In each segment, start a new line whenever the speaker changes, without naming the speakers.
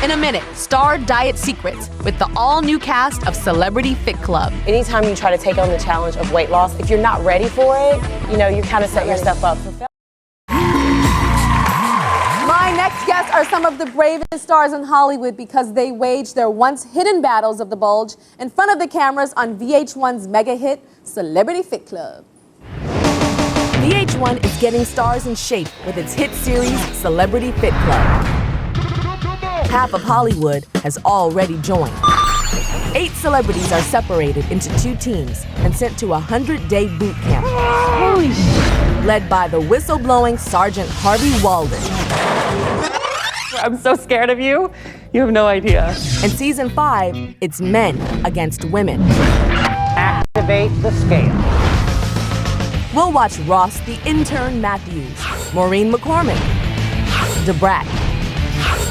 In a minute, star diet secrets with the all-new cast of Celebrity Fit Club.
Anytime you try to take on the challenge of weight loss, if you're not ready for it, you know, you kind of set yourself up for failure.
My next guests are some of the bravest stars in Hollywood because they waged their once hidden battles of the bulge in front of the cameras on VH1's mega hit, Celebrity Fit Club.
VH1 is getting stars in shape with its hit series, Celebrity Fit Club. Half of Hollywood has already joined. 8 celebrities are separated into 2 teams and sent to a 100-day boot camp. Holy shit. Led by the whistleblowing Sergeant Harvey Walden.
I'm so scared of you. You have no idea.
In season 5, it's men against women.
Activate the scale.
We'll watch Ross the Intern Matthews, Maureen McCormack, Debrat,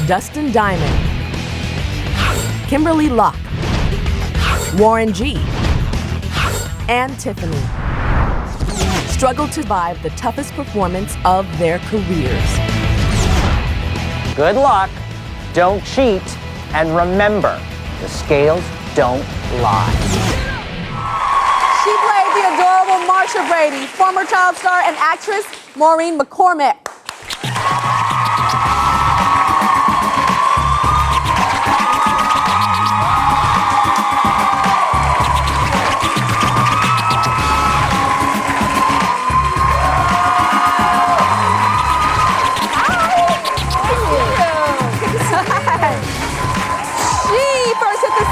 Dustin Diamond, Kimberly Locke, Warren G, and Tiffany struggle to survive the toughest performance of their careers.
Good luck, don't cheat, and remember, the scales don't lie.
She played the adorable Marcia Brady, former child star and actress Maureen McCormack.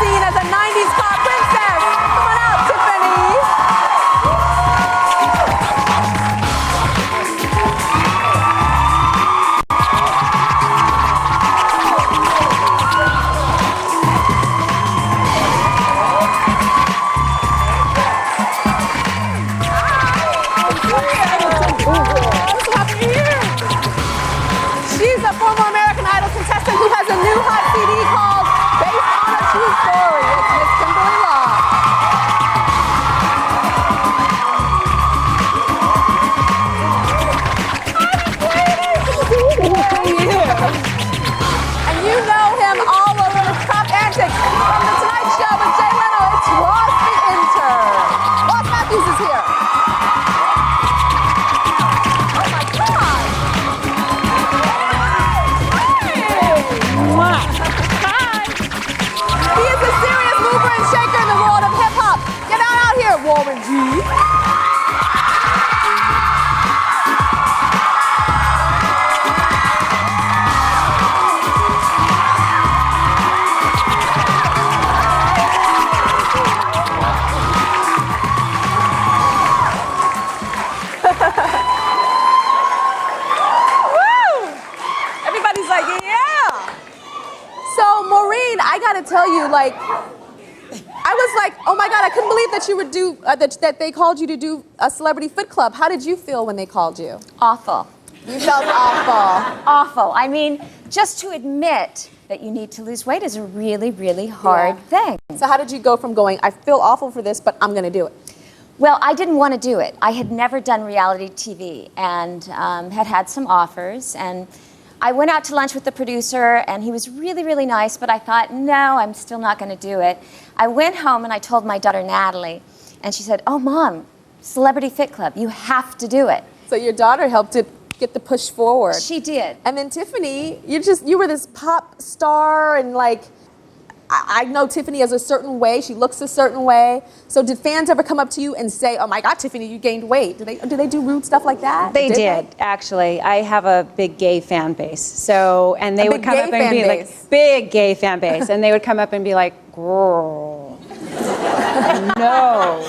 As a 90s pop princess. Come on out, Tiffany. So happy to hear. She's a former American Idol contestant who has a new hot CD called Based on a True Story. It's Miss Kimberly Locke. And you know him all over his top antics. From The Tonight Show with Jay Leno, it's Ross the Intern. Ross Matthews is here. Oh my God. He is a serious mover and shaker in the world of hip-hop. Get on out here, Warren G. Woo! Everybody's like, yeah. So, Maureen, I gotta tell you, like, I was like, oh my God, I couldn't believe that you would that they called you to do a Celebrity Fit Club. How did you feel when they called you?
Awful.
You felt awful.
Awful. I mean, just to admit that you need to lose weight is a really, really hard thing.
So how did you go from going, I feel awful for this, but I'm gonna do it?
Well, I didn't want to do it. I had never done reality TV and had some offers. And I went out to lunch with the producer, and he was really, really nice, but I thought, no, I'm still not going to do it. I went home and I told my daughter, Natalie, and she said, oh, Mom, Celebrity Fit Club, you have to do it.
So your daughter helped it get the push forward.
She did.
And then Tiffany, you were this pop star, and like, I know Tiffany as a certain way, she looks a certain way. So did fans ever come up to you and say, oh my God, Tiffany, you gained weight? Do they do rude stuff like that?
They did, actually. I have a big gay fan base. So, and they would come up and be like, big gay fan base. And they would come up and be like, girl, no,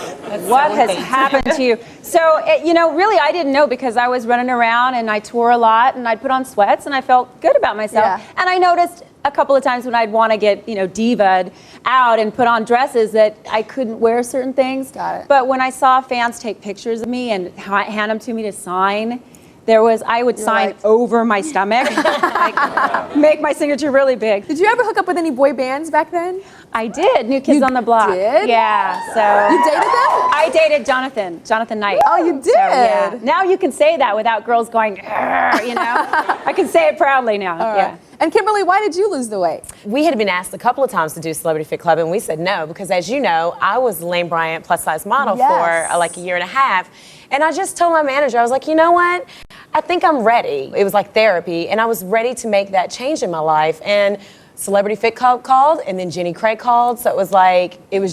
what has happened to you? So, you know, really I didn't know because I was running around and I toured a lot and I'd put on sweats and I felt good about myself.
Yeah.
And I noticed a couple of times when I'd want to get, you know, diva'd out and put on dresses that I couldn't wear certain things.
Got it.
But when I saw fans take pictures of me and hand them to me to sign, I would sign over my stomach, like make my signature really big.
Did you ever hook up with any boy bands back then?
I did. New Kids on the Block.
Did?
Yeah. So
You dated them?
I dated Jonathan Knight.
Oh, you did?
So, yeah. Now you can say that without girls going, you know. I can say it proudly now. Yeah.
And Kimberly, why did you lose the weight?
We had been asked a couple of times to do Celebrity Fit Club, and we said no, because as you know, I was Lane Bryant plus size model for like a year and a half. And I just told my manager, I was like, you know what? I think I'm ready. It was like therapy, and I was ready to make that change in my life. And Celebrity Fit Club called, and then Jenny Craig called, so it was like, it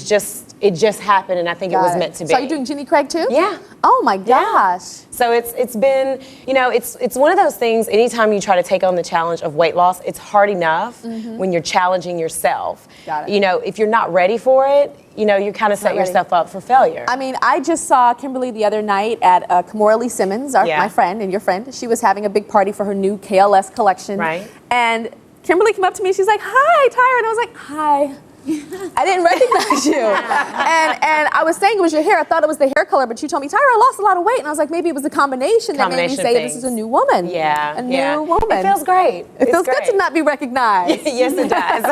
just happened, and I think it was meant to be.
So you're doing Jenny Craig too?
Yeah.
Oh my gosh.
So it's been, you know, it's one of those things, anytime you try to take on the challenge of weight loss, it's hard enough when you're challenging yourself.
Got it.
You know, if you're not ready for it, you know, you kind of set yourself up for failure.
I mean, I just saw Kimberly the other night at Kimberly Simmons, my friend and your friend. She was having a big party for her new KLS collection.
Right.
And Kimberly came up to me, she's like, hi, Tyra. And I was like, hi. I didn't recognize you. And I was saying it was your hair. I thought it was the hair color, but you told me, Tyra, I lost a lot of weight. And I was like, maybe it was the combination that made me say this is a new woman.
Yeah.
A new woman.
It feels great.
It feels good to not be recognized.
Yes, it does.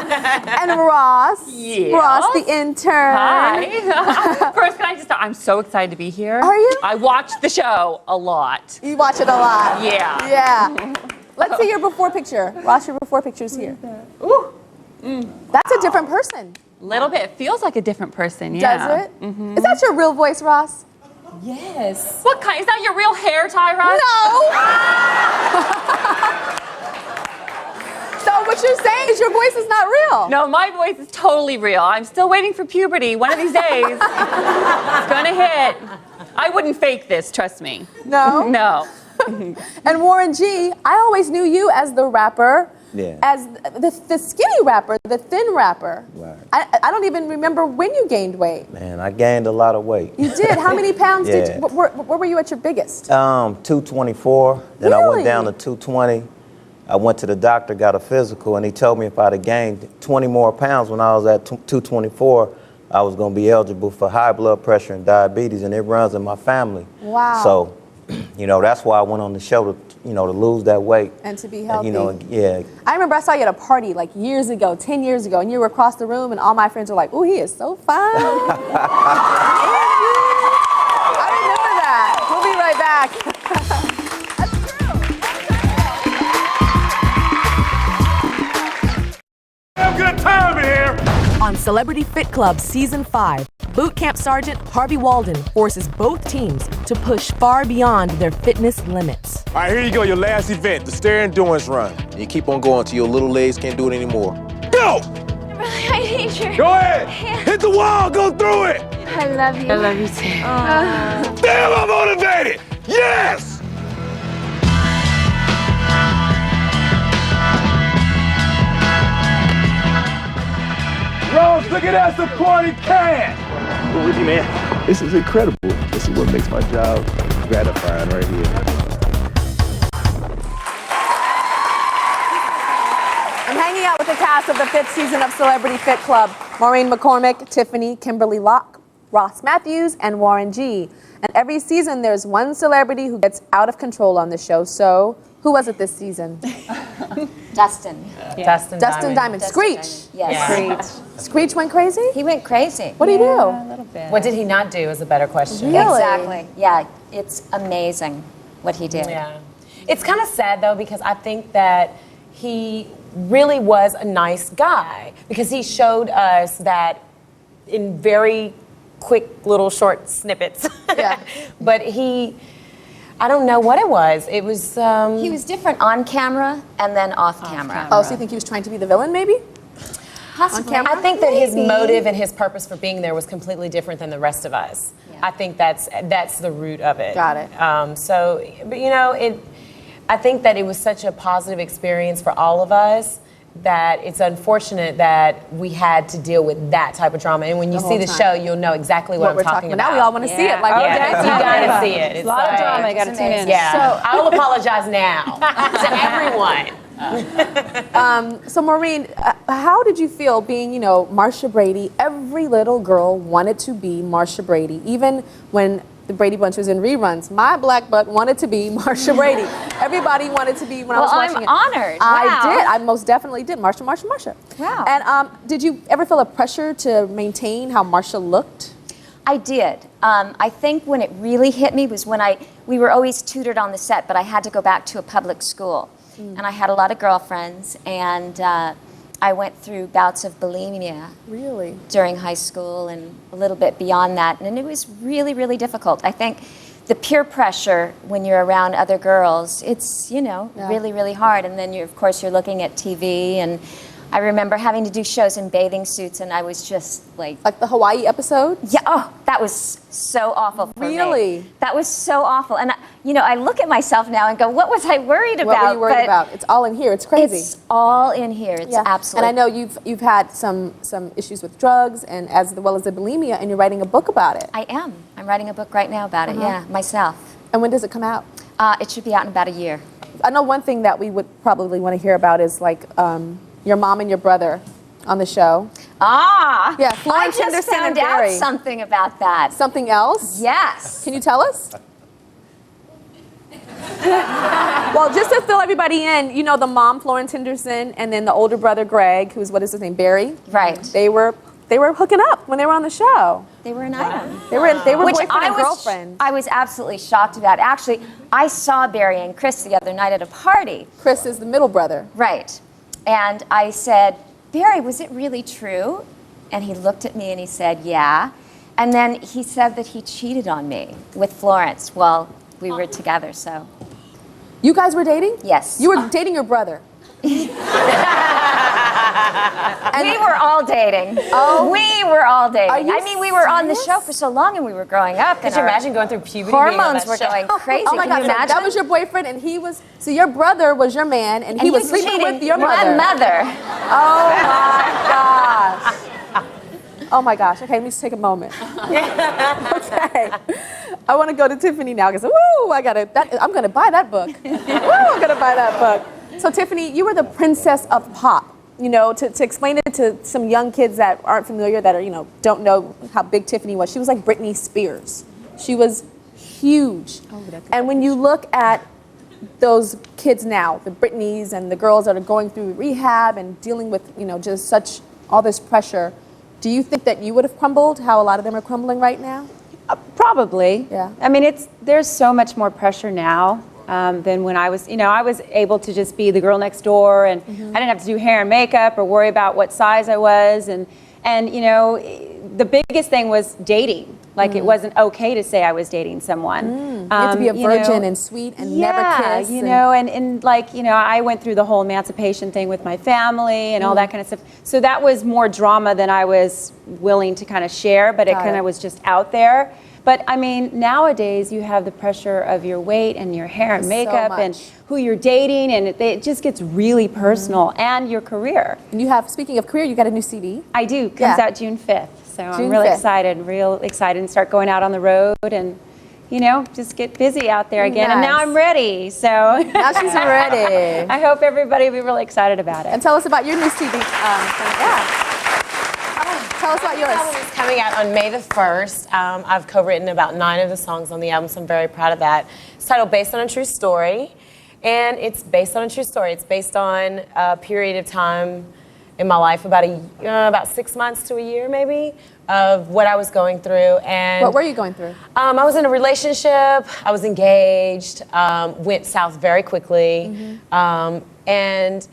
And Ross.
Yeah.
Ross, the intern.
Hi. First, can I just start? I'm so excited to be here.
Are you?
I watched the show a lot.
You watch it a lot.
Yeah.
Yeah. Let's see your before picture. Ross, your before picture's here.
Ooh.
That's a different person.
Little bit. It feels like a different person. Yeah.
Does it? Mm-hmm. Is that your real voice, Ross?
Yes.
What kind? Is that your real hair, Tyra?
No. So what you're saying is your voice is not real.
No, my voice is totally real. I'm still waiting for puberty. One of these days, it's gonna hit. I wouldn't fake this. Trust me.
No.
No.
And Warren G, I always knew you as the rapper.
Yeah.
As the skinny rapper, the thin rapper.
Right.
I don't even remember when you gained weight.
Man, I gained a lot of weight.
You did? How many pounds did
Yeah.
you, where were you at your biggest?
224. Then I
Really?
went down to 220. I went to the doctor, got a physical, and he told me if I'd have gained 20 more pounds when I was at 224, I was going to be eligible for high blood pressure and diabetes, and it runs in my family.
Wow.
So, you know, that's why I went on the show to, you know, to lose that weight.
And to be healthy.
You know, yeah.
I remember I saw you at a party like years ago, 10 years ago, and you were across the room, and all my friends were like, "Ooh, he is so fine." I remember that. We'll be right back.
Good time here.
On Celebrity Fit Club Season 5, Boot Camp Sergeant Harvey Walden forces both teams to push far beyond their fitness limits.
All right, here you go, your last event, the stair endurance run.
You keep on going till your little legs can't do it anymore.
Go!
I need you.
Go ahead! Hit the wall, go through it!
I love you. I love you too.
Damn, I'm motivated! Yes! Rose, look at that supporting cast!
Go with you, man. This is incredible. This is what makes my job gratifying right here.
I'm hanging out with the cast of the 5th season of Celebrity Fit Club. Maureen McCormack, Tiffany, Kimberly Locke, Ross Matthews, and Warren G. And every season there's one celebrity who gets out of control on the show. So who was it this season?
Dustin.
Dustin
Diamond. Screech.
Yes.
Yeah.
Screech went crazy?
He went crazy.
What did he do?
A little bit.
What did he not do is a better question.
Really?
Exactly. Yeah, it's amazing what he did.
Yeah. It's kind of sad though, because I think that he really was a nice guy, because he showed us that in very quick little short snippets.
Yeah.
But I don't know what it was. It was
He was different on camera and then off camera.
Oh, so you think he was trying to be the villain, maybe?
Possibly.
On camera?
I think that his
Maybe.
motive and his purpose for being there was completely different than the rest of us.
Yeah.
I think that's the root of it.
Got it.
But you know, I think that it was such a positive experience for all of us that it's unfortunate that we had to deal with that type of drama. And when you
The
see
whole
the
time.
show, you'll know exactly what I'm
we're
talking
about.
about.
Now we all want to see it. Like,
Yeah,
okay.
you gotta see it. It's
a lot of
like-
drama. You got to tune in.
Yeah,
So-
I'll apologize now to everyone.
So Maureen, how did you feel being, Marcia Brady? Every little girl wanted to be Marcia Brady, even when the Brady Bunch was in reruns. My black butt wanted to be Marcia Brady. Everybody wanted to be when I was watching it.
I'm honored.
I
Wow.
did. I most definitely did. Marcia.
Wow.
And did you ever feel a pressure to maintain how Marcia looked?
I did. I think when it really hit me was when we were always tutored on the set, but I had to go back to a public school. And I had a lot of girlfriends, and I went through bouts of bulimia.
Really?
During high school and a little bit beyond that, and it was really, really difficult. I think the peer pressure when you're around other girls, it's, really, really hard. And then of course, you're looking at TV, and I remember having to do shows in bathing suits, and I was just like
the Hawaii episode?
Yeah. Oh, that was so awful for me.
Really?
That was so awful. And I look at myself now and go, what was I worried about?
What were you worried about? It's all in here. It's crazy.
It's all in here. It's absolutely.
And I know you've had some issues with drugs and as well as the bulimia, and you're writing a book about it.
I am. I'm writing a book right now about it. Yeah, myself.
And when does it come out?
It should be out in about a year.
I know one thing that we would probably want to hear about is your mom and your brother on the show. Yeah, Florence
I just
Henderson
found
and Barry.
out something about that.
Something else?
Yes.
Can you tell us? Well, just to fill everybody in, the mom, Florence Henderson, and then the older brother, Greg, what is his name, Barry?
Right.
They were hooking up when they were on the show.
They were an item.
They were
Which
boyfriend and girlfriend.
I was absolutely shocked about. Actually, I saw Barry and Chris the other night at a party.
Chris is the middle brother.
Right. And I said, Barry, was it really true? And he looked at me and he said, yeah. And then he said that he cheated on me with Florence. Well, we were together, so.
You guys were dating?
Yes.
You were dating your brother?
And we were all dating. Oh, we were all dating. We were on the show for so long, and we were growing up.
Could you imagine going through puberty?
Hormones were going crazy.
Oh my God!
Can you imagine?
That was your boyfriend, and he was. So your brother was your man, and he was sleeping with your mother.
My mother.
Oh my gosh. Oh my gosh. Okay, let me just take a moment. Okay. I want to go to Tiffany now because I'm gonna buy that book. I'm gonna buy that book. So Tiffany, you were the princess of pop. To explain it to some young kids that aren't familiar, that are, don't know how big Tiffany was. She was like Britney Spears. She was huge. And when you look at those kids now, the Britneys and the girls that are going through rehab and dealing with, just all this pressure, do you think that you would have crumbled how a lot of them are crumbling right now?
Probably.
Yeah.
There's so much more pressure now. Than when I was, I was able to just be the girl next door, and I didn't have to do hair and makeup or worry about what size I was, and the biggest thing was dating. It wasn't okay to say I was dating someone.
You have to be a virgin and sweet and never kiss.
I went through the whole emancipation thing with my family and all that kind of stuff. So that was more drama than I was willing to kind of share, but it kind of was just out there. But nowadays you have the pressure of your weight and your hair and makeup and who you're dating, and it just gets really personal, and your career.
And speaking of career, you got a new CD?
I do. Comes out June 5th. So I'm really excited, and start going out on the road and, just get busy out there again. Nice. And now I'm ready. So
now she's ready.
I hope everybody will be really excited about it.
And tell us about your new CD. Tell us about yours.
The album is coming out on May the 1st. I've co-written about 9 of the songs on the album, so I'm very proud of that. It's titled Based on a True Story, and it's based on a true story. It's based on a period of time in my life, about 6 months to a year maybe, of what I was going through. And
what were you going through?
I was in a relationship, I was engaged, went south very quickly, and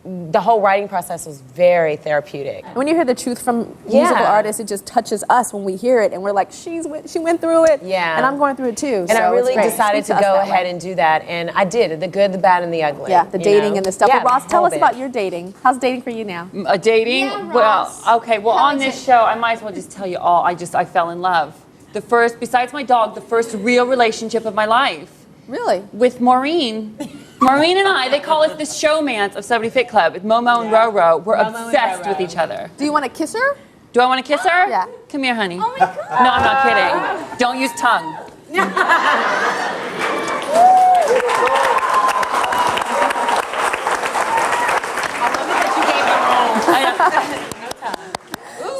the whole writing process was very therapeutic.
When you hear the truth from musical artists, it just touches us when we hear it, and we're like, she went through it, and I'm going through it too.
And I really decided to go ahead and do that, and I did. The good, the bad, and the ugly.
Yeah, the dating and the stuff. Well, Ross, tell us about your dating. How's dating for you now?
Dating?
Yeah,
well, on this show, I might as well just tell you all, I fell in love. Besides my dog, the first real relationship of my life.
Really?
With Maureen. Maureen and I, they call us the showmans of Celebrity Fit Club. It's Momo and Roro. We're obsessed with each other.
Do you want to kiss her?
Do I want to kiss her?
Yeah.
Come here, honey.
Oh my God.
No, I'm not kidding. Don't use tongue.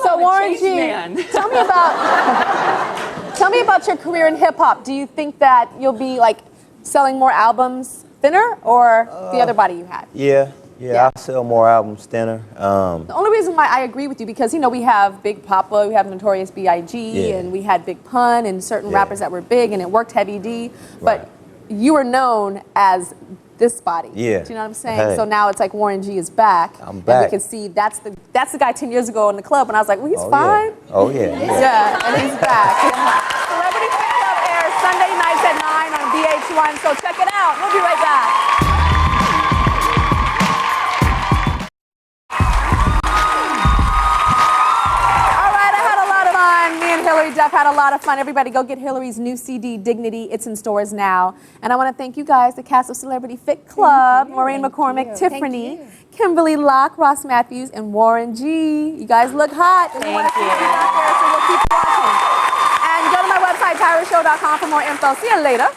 So Warren G, tell me about about your career in hip hop? Do you think that you'll be like selling more albums thinner, or the other body you had?
Yeah, I sell more albums thinner.
The only reason why I agree with you, because, you know, we have Big Papa, we have Notorious B.I.G., and we had Big Pun and certain rappers that were big, and it worked Heavy D, but you were known as this body.
Yeah.
Do you know what I'm saying?
Hey.
So now it's like Warren G is back.
I'm back.
And we can see that's the guy 10 years ago in the club, and I was like, well, he's fine.
Yeah. Oh, yeah.
Yeah, and he's back. Celebrity Fit Club airs Sunday nights at 9 on VH1, so check it out. We'll be right back. Hillary Duff had a lot of fun. Everybody go get Hillary's new CD, Dignity. It's in stores now. And I want to thank you guys, the cast of Celebrity Fit Club, Maureen, McCormack, Tiffany, Kimberly, Locke, Ross Matthews, and Warren G. You guys look hot. And we want to see you out there, so we'll keep watching. And go to my website, tyrashow.com for more info. See you later.